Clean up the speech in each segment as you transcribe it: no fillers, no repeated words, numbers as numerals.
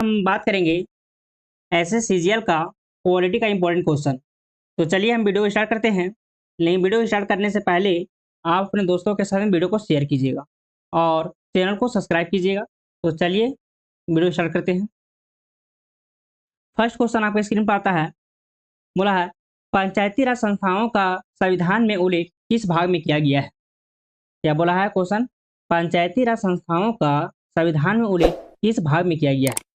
हम बात करेंगे ऐसे सीजीएल का क्वालिटी का इंपॉर्टेंट क्वेश्चन। तो चलिए हम वीडियो स्टार्ट करते हैं। लेकिन वीडियो स्टार्ट करने से पहले आप अपने दोस्तों के साथ में वीडियो को शेयर कीजिएगा और चैनल को सब्सक्राइब कीजिएगा। तो चलिए वीडियो स्टार्ट करते हैं। फर्स्ट क्वेश्चन आपके स्क्रीन पर आता है। बोला है, पंचायती राज संस्थाओं का संविधान में उल्लेख किस भाग में किया गया है? क्या बोला है क्वेश्चन? पंचायती राज संस्थाओं का संविधान में उल्लेख किस भाग में किया गया है?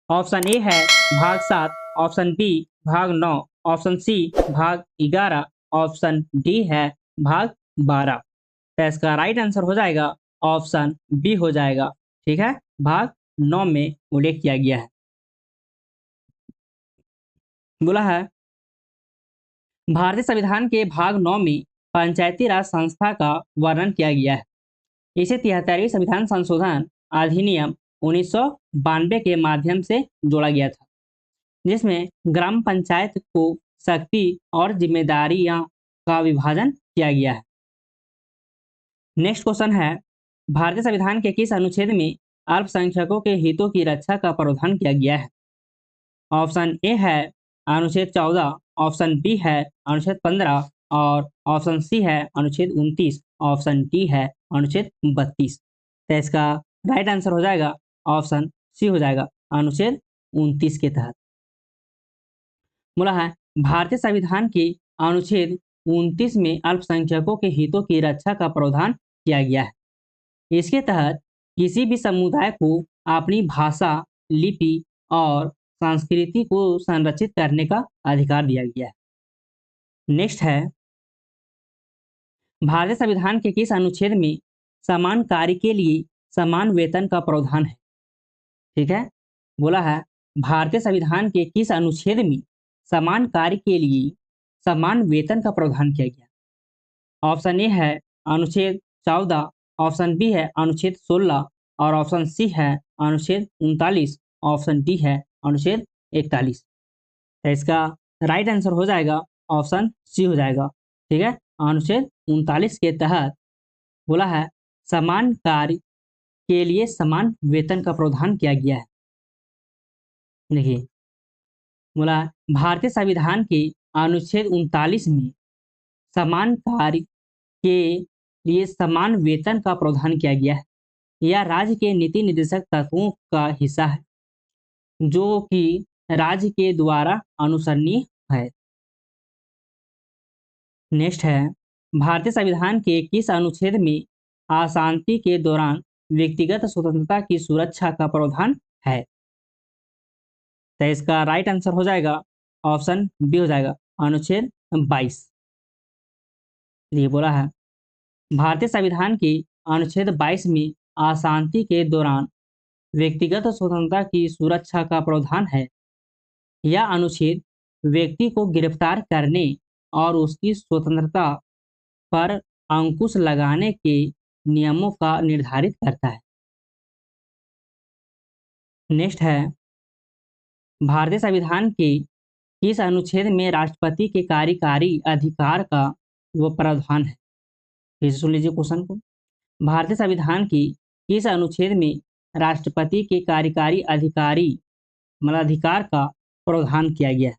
ऑप्शन ए है भाग 7, ऑप्शन बी भाग 9, ऑप्शन सी भाग 11, ऑप्शन डी है भाग 12। तो इसका राइट आंसर हो जाएगा ऑप्शन बी हो जाएगा। ठीक है, भाग 9 में उल्लेख किया गया है। बोला है, भारतीय संविधान के भाग 9 में पंचायती राज संस्था का वर्णन किया गया है। इसे 73वीं संविधान संशोधन अधिनियम 1992 के माध्यम से जोड़ा गया था, जिसमें ग्राम पंचायत को शक्ति और जिम्मेदारियां का विभाजन किया गया है। नेक्स्ट क्वेश्चन है, भारतीय संविधान के किस अनुच्छेद में अल्पसंख्यकों के हितों की रक्षा का प्रावधान किया गया है? ऑप्शन ए है अनुच्छेद 14, ऑप्शन बी है अनुच्छेद 15 और ऑप्शन सी है अनुच्छेद 29, ऑप्शन डी है अनुच्छेद 32। तो इसका राइट आंसर हो जाएगा ऑप्शन सी हो जाएगा, अनुच्छेद 29 के तहत। बोला है, भारतीय संविधान के अनुच्छेद 29 में अल्पसंख्यकों के हितों की रक्षा का प्रावधान किया गया है। इसके तहत किसी भी समुदाय को अपनी भाषा, लिपि और संस्कृति को संरक्षित करने का अधिकार दिया गया है। नेक्स्ट है, भारतीय संविधान के किस अनुच्छेद में समान कार्य के लिए समान वेतन का प्रावधान है? ठीक है, बोला है, भारतीय संविधान के किस अनुच्छेद में समान कार्य के लिए समान वेतन का प्रावधान किया गया? ऑप्शन ए है अनुच्छेद 14, ऑप्शन बी है अनुच्छेद 16 और ऑप्शन सी है अनुच्छेद 39, ऑप्शन डी है अनुच्छेद 41। तो इसका राइट आंसर हो जाएगा ऑप्शन सी हो जाएगा। ठीक है, अनुच्छेद 39 के तहत बोला है समान कार्य के लिए समान वेतन का प्रावधान किया गया है। देखिए, बोला भारतीय संविधान के अनुच्छेद 39 में समान कार्य के लिए समान वेतन का प्रावधान किया गया है। यह राज्य के नीति निर्देशक तत्वों का हिस्सा है, जो कि राज्य के द्वारा अनुसरणीय है। नेक्स्ट है, भारतीय संविधान के किस अनुच्छेद में अशांति के दौरान व्यक्तिगत स्वतंत्रता की सुरक्षा का प्रावधान है? तो इसका राइट आंसर हो जाएगा ऑप्शन बी हो जाएगा, अनुच्छेद 22। ये बोला है, भारतीय संविधान के अनुच्छेद 22 में अशांति के दौरान व्यक्तिगत स्वतंत्रता की सुरक्षा का प्रावधान है। यह अनुच्छेद व्यक्ति को गिरफ्तार करने और उसकी स्वतंत्रता पर अंकुश लगाने के नियमों का निर्धारित करता है। नेक्स्ट है, भारतीय संविधान के किस अनुच्छेद में राष्ट्रपति के कार्यकारी अधिकार का वो प्रावधान है? फिर से सुन लीजिए क्वेश्चन को। भारतीय संविधान की किस अनुच्छेद में राष्ट्रपति के कार्यकारी अधिकारी मतलब अधिकार का प्रावधान किया गया है?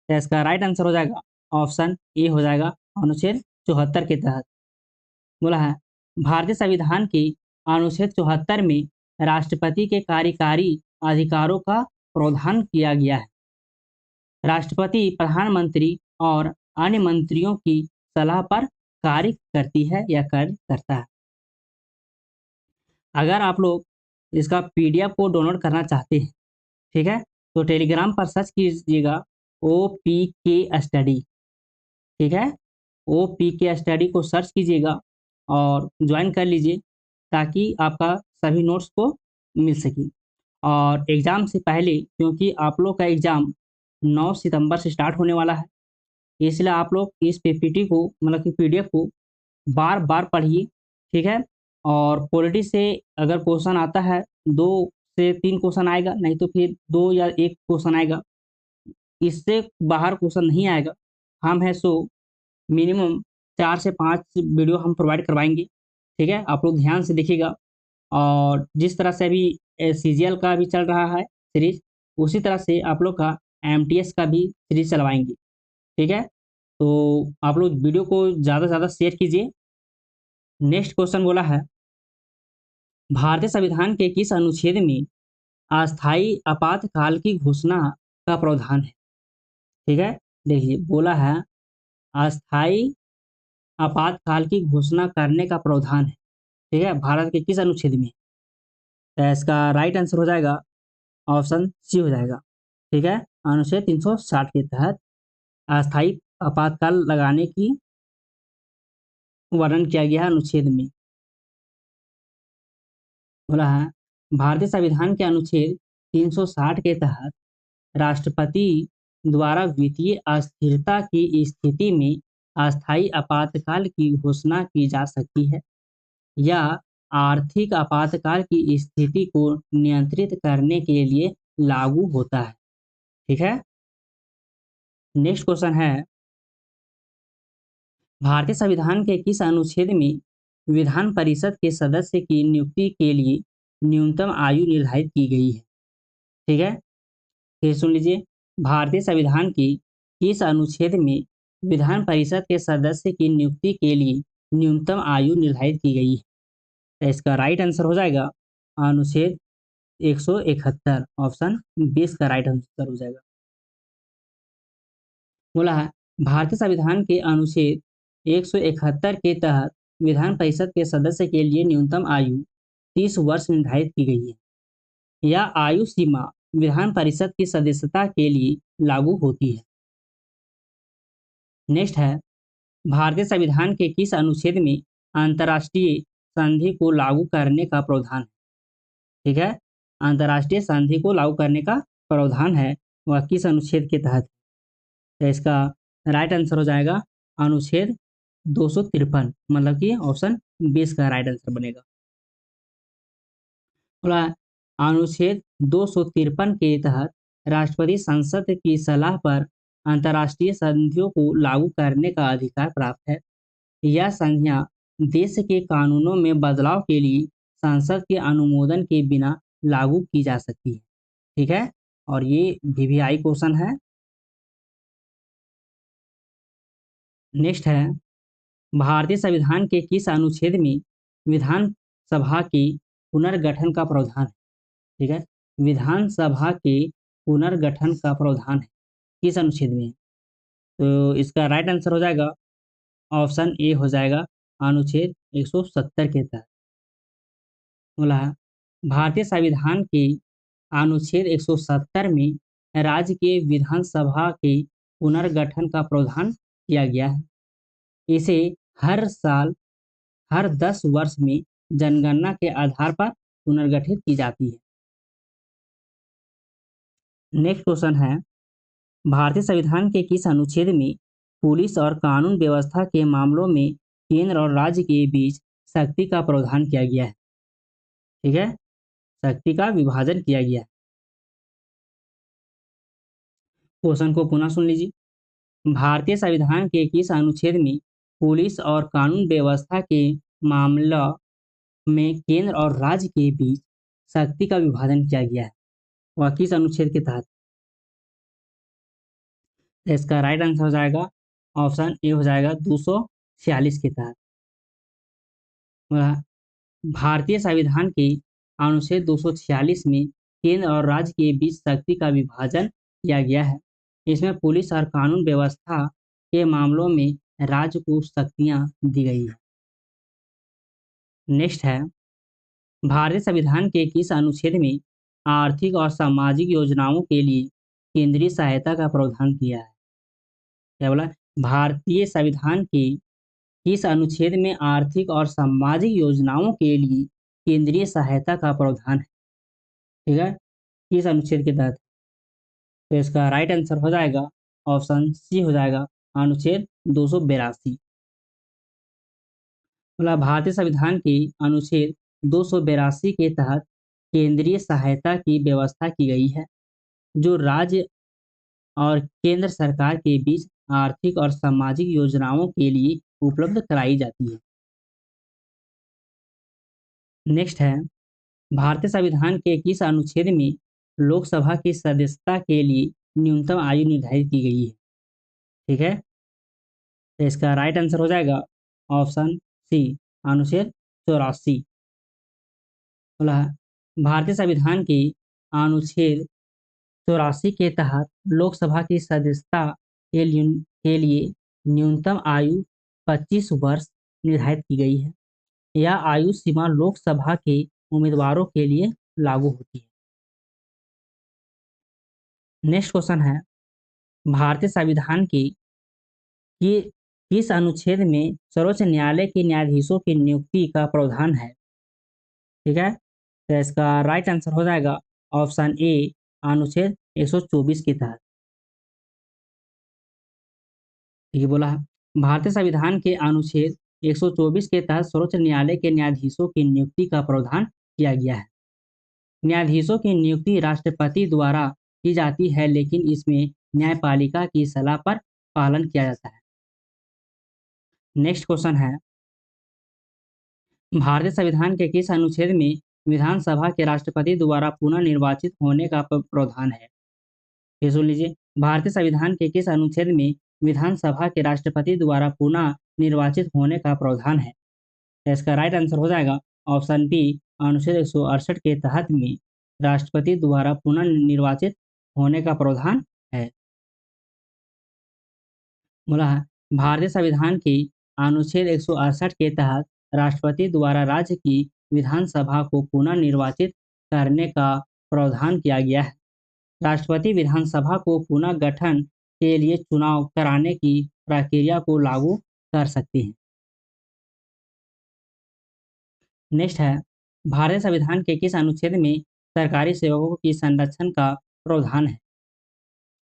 तो इसका राइट आंसर हो जाएगा ऑप्शन ए हो जाएगा, अनुच्छेद 74 के तहत। बोला है, भारतीय संविधान के अनुच्छेद 74 में राष्ट्रपति के कार्यकारी अधिकारों का प्रावधान किया गया है। राष्ट्रपति प्रधानमंत्री और अन्य मंत्रियों की सलाह पर कार्य करती है या कार्य करता है। अगर आप लोग इसका पीडीएफ को डाउनलोड करना चाहते हैं, ठीक है, तो टेलीग्राम पर सर्च कीजिएगा OPK स्टडी। ठीक है, OPK स्टडी को सर्च कीजिएगा और ज्वाइन कर लीजिए ताकि आपका सभी नोट्स को मिल सके। और एग्ज़ाम से पहले, क्योंकि आप लोग का एग्ज़ाम 9 सितंबर से स्टार्ट होने वाला है, इसलिए आप लोग इस पीपीटी को मतलब कि पीडीएफ को बार बार पढ़िए। ठीक है, और पॉलिटी से अगर क्वेश्चन आता है 2 से 3 क्वेश्चन आएगा, नहीं तो फिर 2 या 1 क्वेश्चन आएगा, इससे बाहर क्वेश्चन नहीं आएगा। हम है सो मिनिमम 4 से 5 वीडियो हम प्रोवाइड करवाएंगे। ठीक है, आप लोग ध्यान से देखिएगा। और जिस तरह से अभी सीजीएल का भी चल रहा है, सीरीज, उसी तरह से आप लोग का एमटीएस का भी सीरीज चलवाएंगे। ठीक है, तो आप लोग वीडियो को ज़्यादा से ज़्यादा शेयर कीजिए। नेक्स्ट क्वेश्चन बोला है, भारतीय संविधान के किस अनुच्छेद में अस्थायी आपातकाल की घोषणा का प्रावधान है? ठीक है, देखिए बोला है अस्थायी आपातकाल की घोषणा करने का प्रावधान है। ठीक है, भारत के किस अनुच्छेद में? तो इसका राइट आंसर हो जाएगा ऑप्शन सी हो जाएगा। ठीक है, अनुच्छेद 360 के तहत अस्थायी आपातकाल लगाने की वर्णन किया गया है अनुच्छेद में। बोला है भारतीय संविधान के अनुच्छेद 360 के तहत राष्ट्रपति द्वारा वित्तीय अस्थिरता की स्थिति में अस्थायी आपातकाल की घोषणा की जा सकती है या आर्थिक आपातकाल की स्थिति को नियंत्रित करने के लिए लागू होता है। ठीक है, नेक्स्ट क्वेश्चन है, भारतीय संविधान के किस अनुच्छेद में विधान परिषद के सदस्य की नियुक्ति के लिए न्यूनतम आयु निर्धारित की गई है? ठीक है, फिर सुन लीजिए, भारतीय संविधान की किस अनुच्छेद में विधान परिषद के सदस्य की नियुक्ति के लिए न्यूनतम आयु निर्धारित की गई है? तो इसका राइट आंसर हो जाएगा अनुच्छेद 171, ऑप्शन 20 का राइट आंसर हो जाएगा। बोला है भारतीय संविधान के अनुच्छेद 171 के तहत विधान परिषद के सदस्य के लिए न्यूनतम आयु 30 वर्ष निर्धारित की गई है। यह आयु सीमा विधान परिषद की सदस्यता के लिए लागू होती है। नेक्स्ट है, भारतीय संविधान के किस अनुच्छेद में अंतर्राष्ट्रीय संधि को लागू करने का प्रावधान है? ठीक है, अंतर्राष्ट्रीय संधि को लागू करने का प्रावधान है, वह किस अनुच्छेद के तहत? तो इसका राइट आंसर हो जाएगा अनुच्छेद 253, मतलब कि ऑप्शन 20 का राइट आंसर बनेगा। बोला अनुच्छेद 253 के तहत राष्ट्रपति संसद की सलाह पर अंतर्राष्ट्रीय संधियों को लागू करने का अधिकार प्राप्त है। यह संधियां देश के कानूनों में बदलाव के लिए संसद के अनुमोदन के बिना लागू की जा सकती है। ठीक है, और ये वीवीआई क्वेश्चन है। नेक्स्ट है, भारतीय संविधान के किस अनुच्छेद में विधानसभा के पुनर्गठन का प्रावधान है? ठीक है, विधानसभा के पुनर्गठन का प्रावधान है किस अनुच्छेद में? तो इसका राइट आंसर हो जाएगा ऑप्शन ए हो जाएगा अनुच्छेद 170 के तहत। बोला है भारतीय संविधान के अनुच्छेद 170 में राज्य के विधानसभा के पुनर्गठन का प्रावधान किया गया है। इसे हर साल हर 10 वर्ष में जनगणना के आधार पर पुनर्गठित की जाती है। नेक्स्ट क्वेश्चन है, भारतीय संविधान के किस अनुच्छेद में पुलिस और कानून व्यवस्था के मामलों में केंद्र और राज्य के बीच शक्ति का प्रावधान किया गया है? ठीक है, शक्ति का विभाजन किया गया है। क्वेश्चन को पुनः सुन लीजिए, भारतीय संविधान के किस अनुच्छेद में पुलिस और कानून व्यवस्था के मामला में केंद्र और राज्य के बीच शक्ति का विभाजन किया गया है, वह किस अनुच्छेद के तहत? इसका राइट आंसर हो जाएगा ऑप्शन ए हो जाएगा 246 के तहत। भारतीय संविधान के अनुच्छेद 246 में केंद्र और राज्य के बीच शक्ति का विभाजन किया गया है। इसमें पुलिस और कानून व्यवस्था के मामलों में राज्य को शक्तियां दी गई है। नेक्स्ट है, भारतीय संविधान के किस अनुच्छेद में आर्थिक और सामाजिक योजनाओं के लिए केंद्रीय सहायता का प्रावधान किया है? क्या बोला? भारतीय संविधान के किस अनुच्छेद में आर्थिक और सामाजिक योजनाओं के लिए केंद्रीय सहायता का प्रावधान है? ठीक है, किस अनुच्छेद के तहत? तो इसका राइट आंसर हो जाएगा ऑप्शन सी हो जाएगा अनुच्छेद 282। बोला भारतीय संविधान के अनुच्छेद 282 के तहत केंद्रीय सहायता की व्यवस्था की गई है, जो राज्य और केंद्र सरकार के बीच आर्थिक और सामाजिक योजनाओं के लिए उपलब्ध कराई जाती है। नेक्स्ट है, भारतीय संविधान के किस अनुच्छेद में लोकसभा की सदस्यता के लिए न्यूनतम आयु निर्धारित की गई है। ठीक है, तो इसका राइट आंसर हो जाएगा ऑप्शन सी, अनुच्छेद 84। बोला है, भारतीय संविधान की अनुच्छेद 84 के तहत लोकसभा की सदस्यता के लिए न्यूनतम आयु 25 वर्ष निर्धारित की गई है। यह आयु सीमा लोकसभा के उम्मीदवारों के लिए लागू होती है। नेक्स्ट क्वेश्चन है, भारतीय संविधान की किस अनुच्छेद में सर्वोच्च न्यायालय के न्यायाधीशों की नियुक्ति का प्रावधान है? ठीक है, तो इसका राइट आंसर हो जाएगा ऑप्शन ए, अनुच्छेद 124 के तहत। ठीक है, बोला है, भारतीय संविधान के अनुच्छेद 124 के तहत सर्वोच्च न्यायालय के न्यायाधीशों की नियुक्ति का प्रावधान किया गया है। न्यायाधीशों की नियुक्ति राष्ट्रपति द्वारा की जाती है, लेकिन इसमें न्यायपालिका की सलाह पर पालन किया जाता है। नेक्स्ट क्वेश्चन है, भारतीय संविधान के किस अनुच्छेद में विधानसभा के राष्ट्रपति द्वारा पुनः निर्वाचित होने का प्रावधान है? ये सुन लीजिए, भारतीय संविधान के किस अनुच्छेद में विधानसभा के राष्ट्रपति द्वारा पुनः निर्वाचित होने का प्रावधान है? तो इसका राइट आंसर हो जाएगा ऑप्शन बी, अनुच्छेद 168 के तहत में राष्ट्रपति द्वारा पुनः निर्वाचित होने का प्रावधान है। बोला है, भारतीय संविधान के अनुच्छेद 168 के तहत राष्ट्रपति द्वारा राज्य की विधानसभा को पुनः निर्वाचित करने का प्रावधान किया गया है। राष्ट्रपति विधानसभा को पुनः गठन के लिए चुनाव कराने की प्रक्रिया को लागू कर सकते हैं। नेक्स्ट है, भारतीय संविधान के किस अनुच्छेद में सरकारी सेवकों की संरक्षण का प्रावधान है?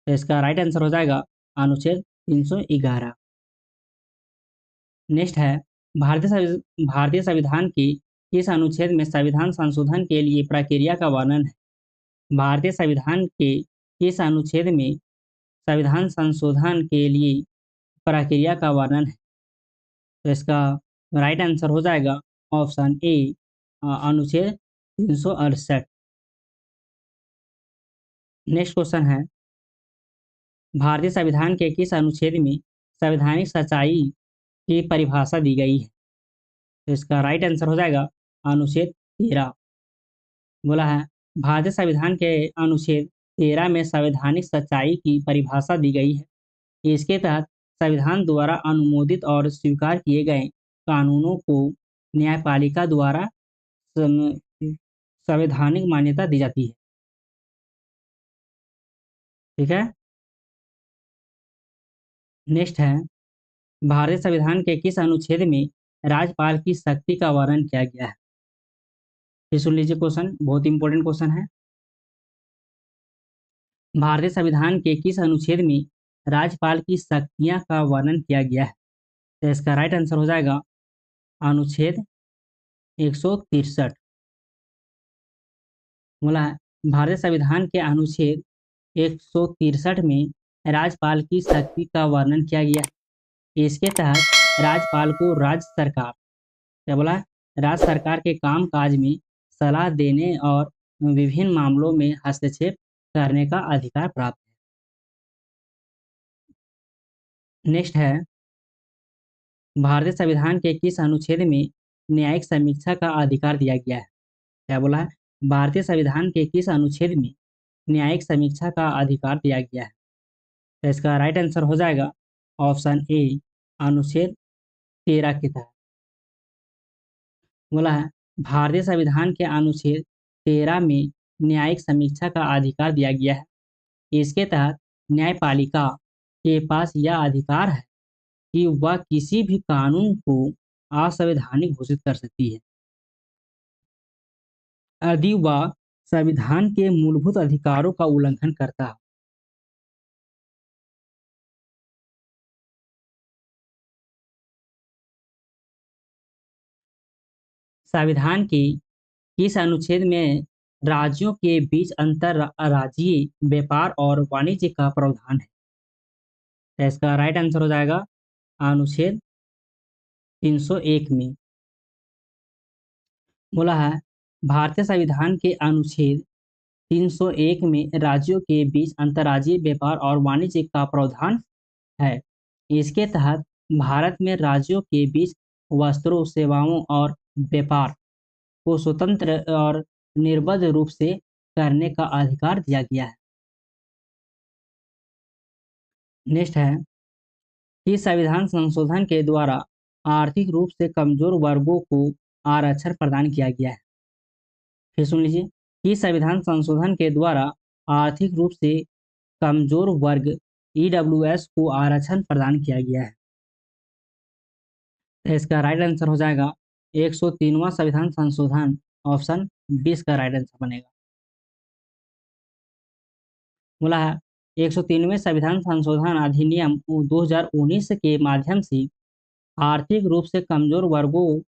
तो इसका राइट आंसर हो जाएगा अनुच्छेद 311। नेक्स्ट है, भारतीय संविधान की किस अनुच्छेद में संविधान संशोधन के लिए प्रक्रिया का वर्णन है? भारतीय संविधान के किस अनुच्छेद में संविधान संशोधन के लिए प्रक्रिया का वर्णन है? तो इसका राइट आंसर हो जाएगा ऑप्शन ए, अनुच्छेद 368। नेक्स्ट क्वेश्चन है, भारतीय संविधान के किस अनुच्छेद में संवैधानिक सच्चाई की परिभाषा दी गई है? तो इसका राइट आंसर हो जाएगा अनुच्छेद 13। बोला है, भारतीय संविधान के अनुच्छेद 13 में संवैधानिक सच्चाई की परिभाषा दी गई है। इसके तहत संविधान द्वारा अनुमोदित और स्वीकार किए गए कानूनों को न्यायपालिका द्वारा संवैधानिक मान्यता दी जाती है। ठीक है, नेक्स्ट है, भारतीय संविधान के किस अनुच्छेद में राज्यपाल की शक्ति का वर्णन किया गया है? ये सुन लीजिए, क्वेश्चन बहुत इंपॉर्टेंट क्वेश्चन है। भारतीय संविधान के किस अनुच्छेद में राज्यपाल की शक्तियां का वर्णन किया गया है? तो इसका राइट आंसर हो जाएगा अनुच्छेद 163। बोला है, भारतीय संविधान के अनुच्छेद 163 में राज्यपाल की शक्ति का वर्णन किया गया है। इसके तहत राज्यपाल को राज्य सरकार, क्या बोला है, राज्य सरकार के काम काज में सलाह देने और विभिन्न मामलों में हस्तक्षेप करने का अधिकार प्राप्त है। नेक्स्ट है, भारतीय संविधान के किस अनुच्छेद में न्यायिक समीक्षा का अधिकार दिया गया है? क्या बोला है, भारतीय संविधान के किस अनुच्छेद में न्यायिक समीक्षा का अधिकार दिया गया है? तो इसका राइट आंसर हो जाएगा ऑप्शन ए, अनुच्छेद 13 के तहत। बोला है, भारतीय संविधान के अनुच्छेद 13 में न्यायिक समीक्षा का अधिकार दिया गया है। इसके तहत न्यायपालिका के पास यह अधिकार है कि वह किसी भी कानून को असंवैधानिक घोषित कर सकती है यदि वह संविधान के मूलभूत अधिकारों का उल्लंघन करता है। संविधान के किस अनुच्छेद में राज्यों के बीच अंतरराज्यीय व्यापार और वाणिज्य का प्रावधान है? तो इसका राइट आंसर हो जाएगा अनुच्छेद 301 में। बोला है, भारतीय संविधान के अनुच्छेद 301 में राज्यों के बीच अंतर्राज्यीय व्यापार और वाणिज्य का प्रावधान है। इसके तहत भारत में राज्यों के बीच वस्त्रों, सेवाओं और व्यापार को स्वतंत्र और निर्बाध रूप से करने का अधिकार दिया गया है। नेक्स्ट है कि संविधान संशोधन के द्वारा आर्थिक रूप से कमजोर वर्गों को आरक्षण प्रदान किया गया है। फिर सुन लीजिए कि संविधान संशोधन के द्वारा आर्थिक रूप से कमजोर वर्ग ईडब्ल्यूएस को आरक्षण प्रदान किया गया है। तो इसका राइट आंसर हो जाएगा 103वां संविधान संशोधन, ऑप्शन 20 का राइट आंसर बनेगा। बोला है 103वें संविधान संशोधन अधिनियम 2019 के माध्यम से आर्थिक रूप से कमजोर वर्गों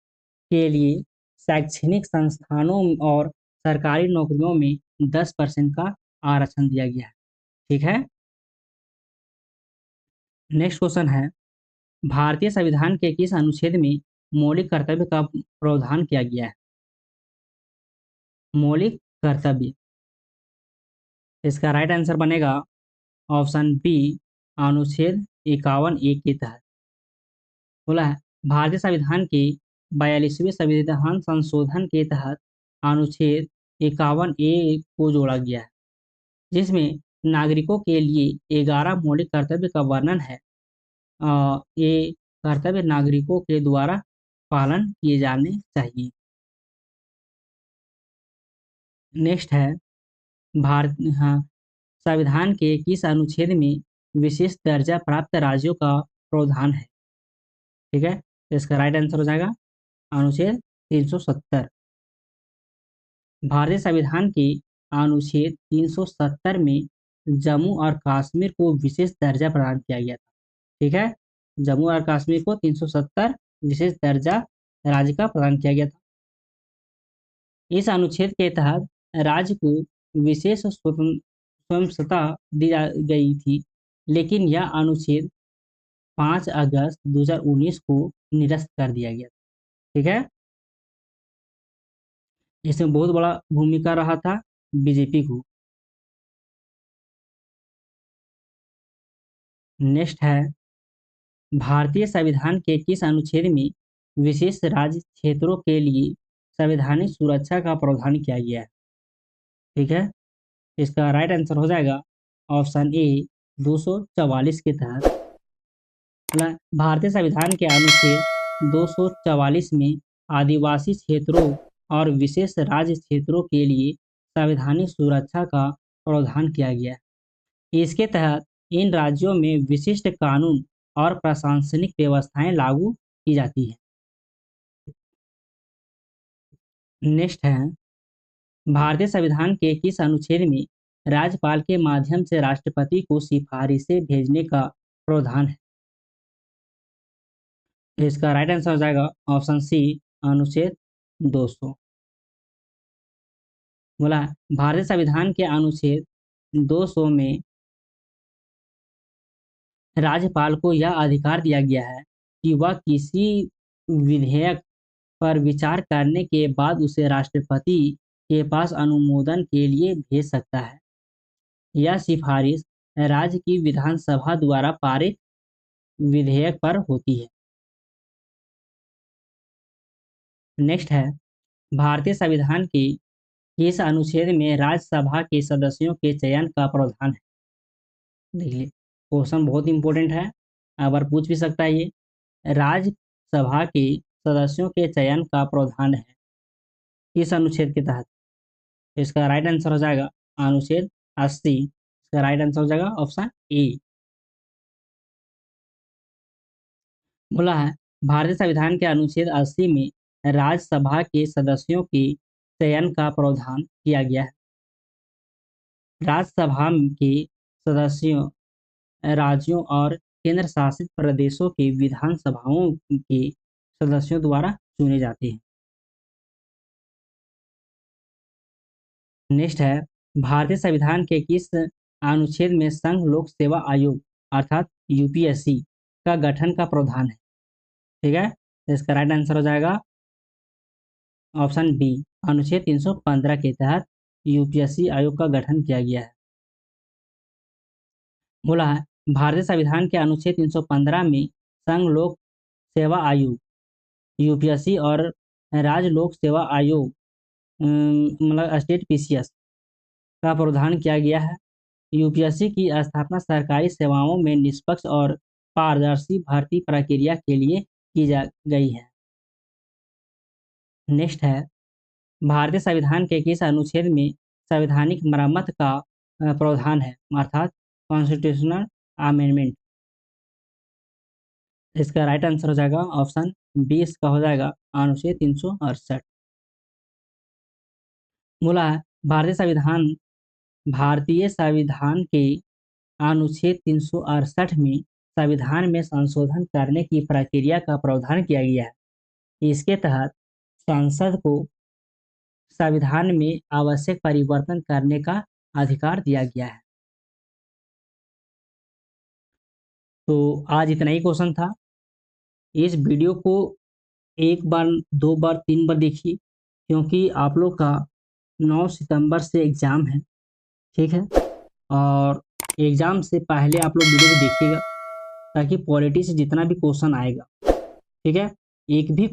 के लिए शैक्षणिक संस्थानों और सरकारी नौकरियों में 10% का आरक्षण दिया गया है। ठीक है। नेक्स्ट क्वेश्चन है भारतीय संविधान के किस अनुच्छेद में मौलिक कर्तव्य का प्रावधान किया गया है? मौलिक कर्तव्य, इसका राइट आंसर बनेगा ऑप्शन बी, अनुच्छेद 51(1) के तहत। बोला है भारतीय संविधान के 42वें संविधान संशोधन के तहत अनुच्छेद 51(a) को जोड़ा गया है, जिसमें नागरिकों के लिए 11 मौलिक कर्तव्य का वर्णन है। ये कर्तव्य नागरिकों के द्वारा पालन किए जाने चाहिए। नेक्स्ट है भारत हाँ संविधान के किस अनुच्छेद में विशेष दर्जा प्राप्त राज्यों का प्रावधान है? ठीक है, तो इसका राइट आंसर हो जाएगा अनुच्छेद 370। भारतीय संविधान के अनुच्छेद 370 में जम्मू और कश्मीर को विशेष दर्जा प्रदान किया गया था। ठीक है, जम्मू और कश्मीर को 370 विशेष दर्जा राज्य का प्रदान किया गया था। इस अनुच्छेद के तहत राज्य को विशेष स्वतंत्रता दी गई थी, लेकिन यह अनुच्छेद 5 अगस्त 2019 को निरस्त कर दिया गया। ठीक है, इसमें बहुत बड़ा भूमिका रहा था बीजेपी को। नेक्स्ट है भारतीय संविधान के किस अनुच्छेद में विशेष राज्य क्षेत्रों के लिए संवैधानिक सुरक्षा का प्रावधान किया गया है? ठीक है, इसका राइट आंसर हो जाएगा ऑप्शन ए, 244 के तहत। भारतीय संविधान के अनुच्छेद 244 में आदिवासी क्षेत्रों और विशेष राज्य क्षेत्रों के लिए संवैधानिक सुरक्षा का प्रावधान किया गया है। इसके तहत इन राज्यों में विशिष्ट कानून और प्रशासनिक व्यवस्थाएं लागू की जाती हैं। नेक्स्ट है भारतीय संविधान के किस अनुच्छेद में राज्यपाल के माध्यम से राष्ट्रपति को सिफारिशें भेजने का प्रावधान है? इसका राइट आंसर हो जाएगा ऑप्शन सी, अनुच्छेद 200। बोला भारतीय संविधान के अनुच्छेद 200 में राज्यपाल को यह अधिकार दिया गया है कि वह किसी विधेयक पर विचार करने के बाद उसे राष्ट्रपति के पास अनुमोदन के लिए भेज सकता है। यह सिफारिश राज्य की विधानसभा द्वारा पारित विधेयक पर होती है। नेक्स्ट है भारतीय संविधान के किस अनुच्छेद में राज्यसभा के सदस्यों के चयन का प्रावधान है? देखिए क्वेश्चन बहुत इंपॉर्टेंट है, अगर पूछ भी सकता है ये। राज्यसभा के सदस्यों के चयन का प्रावधान है किस अनुच्छेद के तहत? इसका राइट आंसर हो जाएगा अनुच्छेद 80। इसका राइट आंसर हो जाएगा ऑप्शन ए। बोला है भारतीय संविधान के अनुच्छेद 80 में राज्यसभा के सदस्यों के चयन का प्रावधान किया गया है। राज्यसभा के सदस्यों राज्यों और केंद्र शासित प्रदेशों के विधानसभाओं के सदस्यों द्वारा चुने जाते हैं। नेक्स्ट है भारतीय संविधान के किस अनुच्छेद में संघ लोक सेवा आयोग अर्थात यूपीएससी का गठन का प्रावधान है? ठीक है, इसका राइट आंसर हो जाएगा ऑप्शन बी, अनुच्छेद 315 के तहत यूपीएससी आयोग का गठन किया गया है? बोला है भारतीय संविधान के अनुच्छेद 315 में संघ लोक सेवा आयोग यूपीएससी और राज्य लोक सेवा आयोग मतलब स्टेट पीसीएस का प्रावधान किया गया है। यूपीएससी की स्थापना सरकारी सेवाओं में निष्पक्ष और पारदर्शी भर्ती प्रक्रिया के लिए की जा गई है। नेक्स्ट है भारतीय संविधान के किस अनुच्छेद में संवैधानिक मरम्मत का प्रावधान है अर्थात कॉन्स्टिट्यूशनल अमेंडमेंट? इसका राइट आंसर हो जाएगा ऑप्शन 20 का हो जाएगा अनुच्छेद 368। बोला है भारतीय संविधान के अनुच्छेद 368 में संविधान में संशोधन करने की प्रक्रिया का प्रावधान किया गया है। इसके तहत संसद को संविधान में आवश्यक परिवर्तन करने का अधिकार दिया गया है। तो आज इतना ही क्वेश्चन था। इस वीडियो को एक बार, दो बार, तीन बार देखिए क्योंकि आप लोग का 9 सितंबर से एग्ज़ाम है। ठीक है, और एग्ज़ाम से पहले आप लोग वीडियो को देखिएगा ताकि पॉलिटी से जितना भी क्वेश्चन आएगा, ठीक है, एक भी